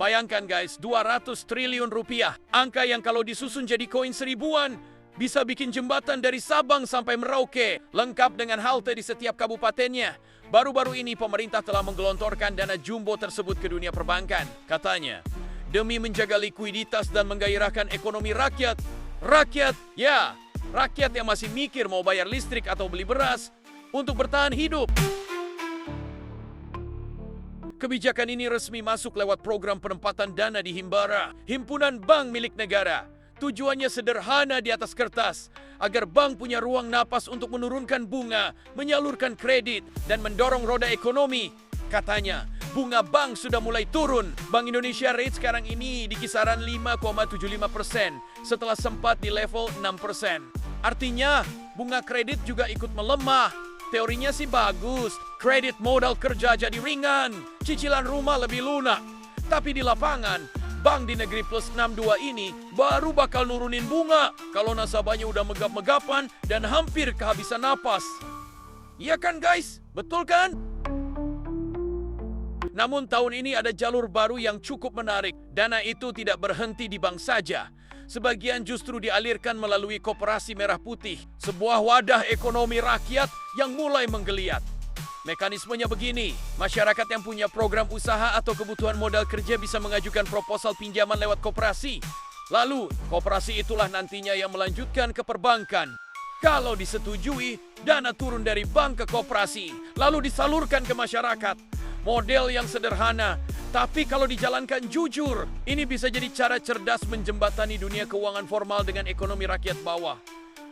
Bayangkan guys, 200 triliun rupiah. Angka yang kalau disusun jadi koin seribuan, bisa bikin jembatan dari Sabang sampai Merauke, lengkap dengan halte di setiap kabupatennya. Baru-baru ini pemerintah telah menggelontorkan dana jumbo tersebut ke dunia perbankan. Katanya, demi menjaga likuiditas dan menggairahkan ekonomi rakyat. Rakyat yang masih mikir mau bayar listrik atau beli beras untuk bertahan hidup. Kebijakan ini resmi masuk lewat program penempatan dana di Himbara, himpunan bank milik negara. Tujuannya sederhana di atas kertas, agar bank punya ruang napas untuk menurunkan bunga, menyalurkan kredit, dan mendorong roda ekonomi. Katanya, bunga bank sudah mulai turun. Bank Indonesia rate sekarang ini di kisaran 5,75% setelah sempat di level 6%. Artinya, bunga kredit juga ikut melemah. Teorinya sih bagus, kredit modal kerja jadi ringan, cicilan rumah lebih lunak. Tapi di lapangan, bank di negeri plus 62 ini baru bakal nurunin bunga kalau nasabahnya udah megap-megapan dan hampir kehabisan napas. Iya kan guys? Betul kan? Namun tahun ini ada jalur baru yang cukup menarik. Dana itu tidak berhenti di bank saja. Sebagian justru dialirkan melalui Koperasi Merah Putih, sebuah wadah ekonomi rakyat yang mulai menggeliat. Mekanismenya begini, masyarakat yang punya program usaha atau kebutuhan modal kerja bisa mengajukan proposal pinjaman lewat koperasi. Lalu, koperasi itulah nantinya yang melanjutkan ke perbankan. Kalau disetujui, dana turun dari bank ke koperasi, lalu disalurkan ke masyarakat. Model yang sederhana, tapi kalau dijalankan jujur, ini bisa jadi cara cerdas menjembatani dunia keuangan formal dengan ekonomi rakyat bawah.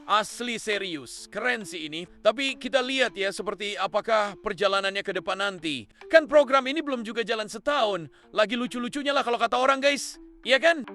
Asli serius, keren sih ini. Tapi kita lihat ya seperti apakah perjalanannya ke depan nanti. Kan program ini belum juga jalan setahun. Lagi lucu-lucunya lah kalau kata orang guys. Iya kan?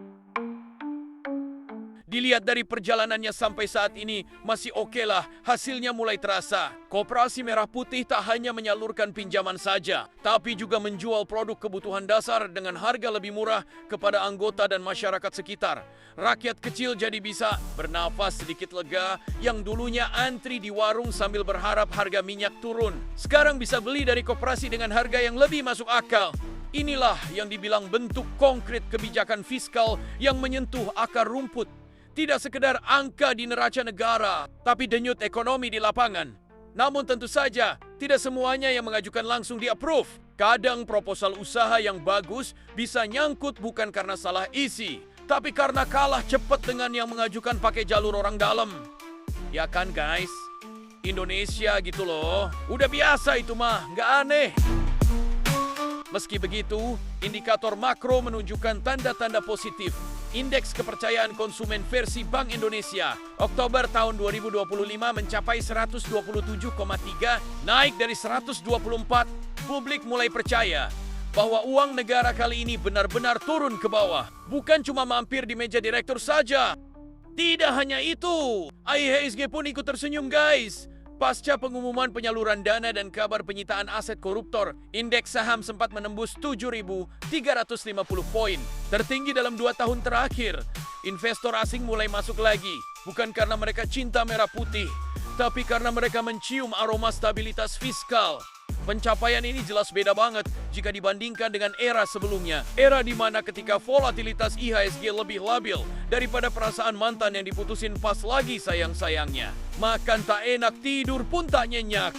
Dilihat dari perjalanannya sampai saat ini, masih oke lah, hasilnya mulai terasa. Koperasi Merah Putih tak hanya menyalurkan pinjaman saja, tapi juga menjual produk kebutuhan dasar dengan harga lebih murah kepada anggota dan masyarakat sekitar. Rakyat kecil jadi bisa bernafas sedikit lega, yang dulunya antri di warung sambil berharap harga minyak turun. Sekarang bisa beli dari koperasi dengan harga yang lebih masuk akal. Inilah yang dibilang bentuk konkret kebijakan fiskal yang menyentuh akar rumput. Tidak sekedar angka di neraca negara, tapi denyut ekonomi di lapangan. Namun tentu saja, tidak semuanya yang mengajukan langsung di-approve. Kadang proposal usaha yang bagus bisa nyangkut bukan karena salah isi, tapi karena kalah cepat dengan yang mengajukan pakai jalur orang dalam. Ya kan guys? Indonesia gitu loh. Udah biasa itu mah, nggak aneh. Meski begitu, indikator makro menunjukkan tanda-tanda positif. Indeks kepercayaan konsumen versi Bank Indonesia Oktober tahun 2025 mencapai 127,3, naik dari 124. Publik mulai percaya bahwa uang negara kali ini benar-benar turun ke bawah. Bukan cuma mampir di meja direktur saja. Tidak hanya itu, IHSG pun ikut tersenyum guys. Pasca pengumuman penyaluran dana dan kabar penyitaan aset koruptor, indeks saham sempat menembus 7.350 poin, tertinggi dalam 2 tahun terakhir. Investor asing mulai masuk lagi, bukan karena mereka cinta merah putih, tapi karena mereka mencium aroma stabilitas fiskal. Pencapaian ini jelas beda banget jika dibandingkan dengan era sebelumnya. Era di mana ketika volatilitas IHSG lebih labil daripada perasaan mantan yang diputusin pas lagi sayang-sayangnya. Makan tak enak, tidur pun tak nyenyak.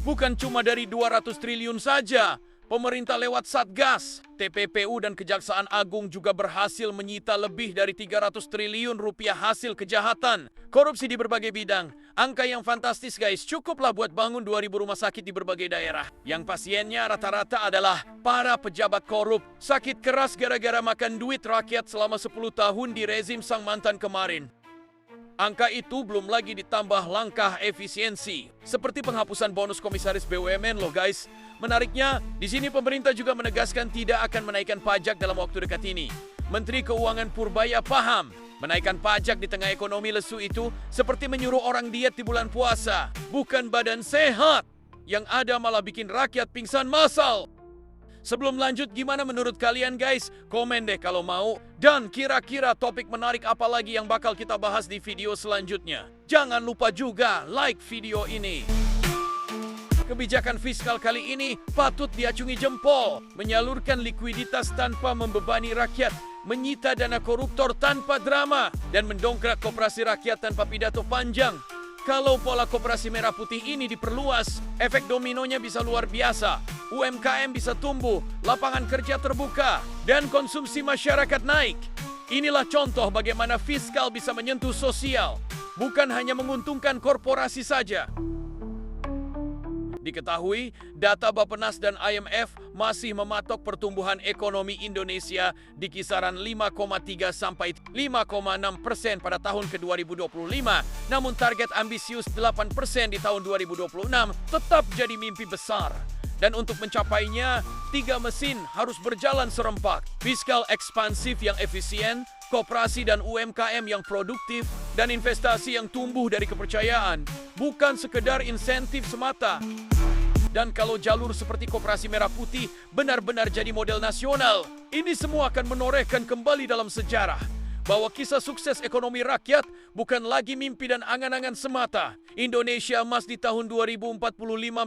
Bukan cuma dari 200 triliun saja. Pemerintah lewat Satgas, TPPU dan Kejaksaan Agung juga berhasil menyita lebih dari 300 triliun rupiah hasil kejahatan. Korupsi di berbagai bidang. Angka yang fantastis guys, cukuplah buat bangun 2.000 rumah sakit di berbagai daerah. Yang pasiennya rata-rata adalah para pejabat korup. Sakit keras gara-gara makan duit rakyat selama 10 tahun di rezim sang mantan kemarin. Angka itu belum lagi ditambah langkah efisiensi, seperti penghapusan bonus komisaris BUMN loh guys. Menariknya, di sini pemerintah juga menegaskan tidak akan menaikkan pajak dalam waktu dekat ini. Menteri Keuangan Purbaya paham, menaikkan pajak di tengah ekonomi lesu itu seperti menyuruh orang diet di bulan puasa. Bukan badan sehat, yang ada malah bikin rakyat pingsan massal. Sebelum lanjut, gimana menurut kalian guys? Komen deh kalau mau. Dan kira-kira topik menarik apa lagi yang bakal kita bahas di video selanjutnya. Jangan lupa juga like video ini. Kebijakan fiskal kali ini patut diacungi jempol, menyalurkan likuiditas tanpa membebani rakyat, menyita dana koruptor tanpa drama, dan mendongkrak koperasi rakyat tanpa pidato panjang. Kalau pola koperasi merah putih ini diperluas, efek dominonya bisa luar biasa. UMKM bisa tumbuh, lapangan kerja terbuka, dan konsumsi masyarakat naik. Inilah contoh bagaimana fiskal bisa menyentuh sosial, bukan hanya menguntungkan korporasi saja. Diketahui, data Bappenas dan IMF masih mematok pertumbuhan ekonomi Indonesia di kisaran 5,3 sampai 5,6% pada tahun ke-2025. Namun target ambisius 8% di tahun 2026 tetap jadi mimpi besar. Dan untuk mencapainya, 3 mesin harus berjalan serempak. Fiskal ekspansif yang efisien, koperasi dan UMKM yang produktif, dan investasi yang tumbuh dari kepercayaan, bukan sekedar insentif semata. Dan kalau jalur seperti Koperasi Merah Putih benar-benar jadi model nasional, ini semua akan menorehkan kembali dalam sejarah bahwa kisah sukses ekonomi rakyat bukan lagi mimpi dan angan-angan semata. Indonesia Emas di tahun 2045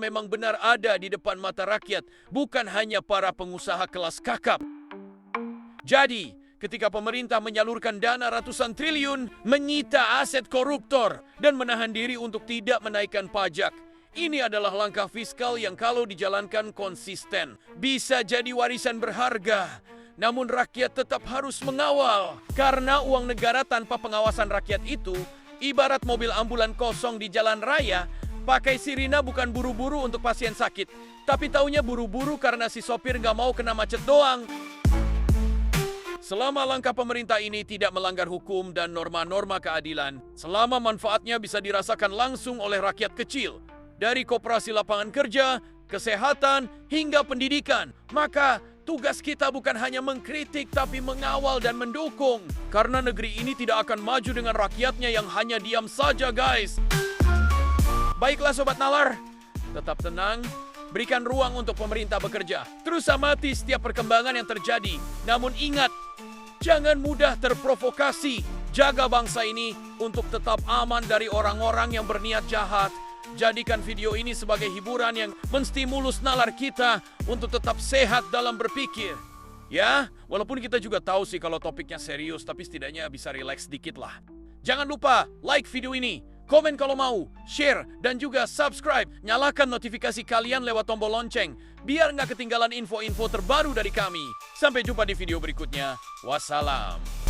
memang benar ada di depan mata rakyat, bukan hanya para pengusaha kelas kakap. Jadi, ketika pemerintah menyalurkan dana ratusan triliun, menyita aset koruptor, dan menahan diri untuk tidak menaikkan pajak, ini adalah langkah fiskal yang kalau dijalankan konsisten bisa jadi warisan berharga. Namun rakyat tetap harus mengawal. Karena uang negara tanpa pengawasan rakyat itu ibarat mobil ambulan kosong di jalan raya. Pakai sirina bukan buru-buru untuk pasien sakit, tapi taunya buru-buru karena si sopir nggak mau kena macet doang. Selama langkah pemerintah ini tidak melanggar hukum dan norma-norma keadilan, selama manfaatnya bisa dirasakan langsung oleh rakyat kecil, dari koperasi lapangan kerja, kesehatan, hingga pendidikan, maka tugas kita bukan hanya mengkritik tapi mengawal dan mendukung. Karena negeri ini tidak akan maju dengan rakyatnya yang hanya diam saja, guys. Baiklah Sobat Nalar, tetap tenang, berikan ruang untuk pemerintah bekerja. Terus amati setiap perkembangan yang terjadi. Namun ingat, jangan mudah terprovokasi. Jaga bangsa ini untuk tetap aman dari orang-orang yang berniat jahat. Jadikan video ini sebagai hiburan yang menstimulus nalar kita untuk tetap sehat dalam berpikir. Ya, walaupun kita juga tahu sih kalau topiknya serius, tapi setidaknya bisa relax dikit lah. Jangan lupa like video ini, komen kalau mau, share, dan juga subscribe. Nyalakan notifikasi kalian lewat tombol lonceng, biar nggak ketinggalan info-info terbaru dari kami. Sampai jumpa di video berikutnya. Wassalam.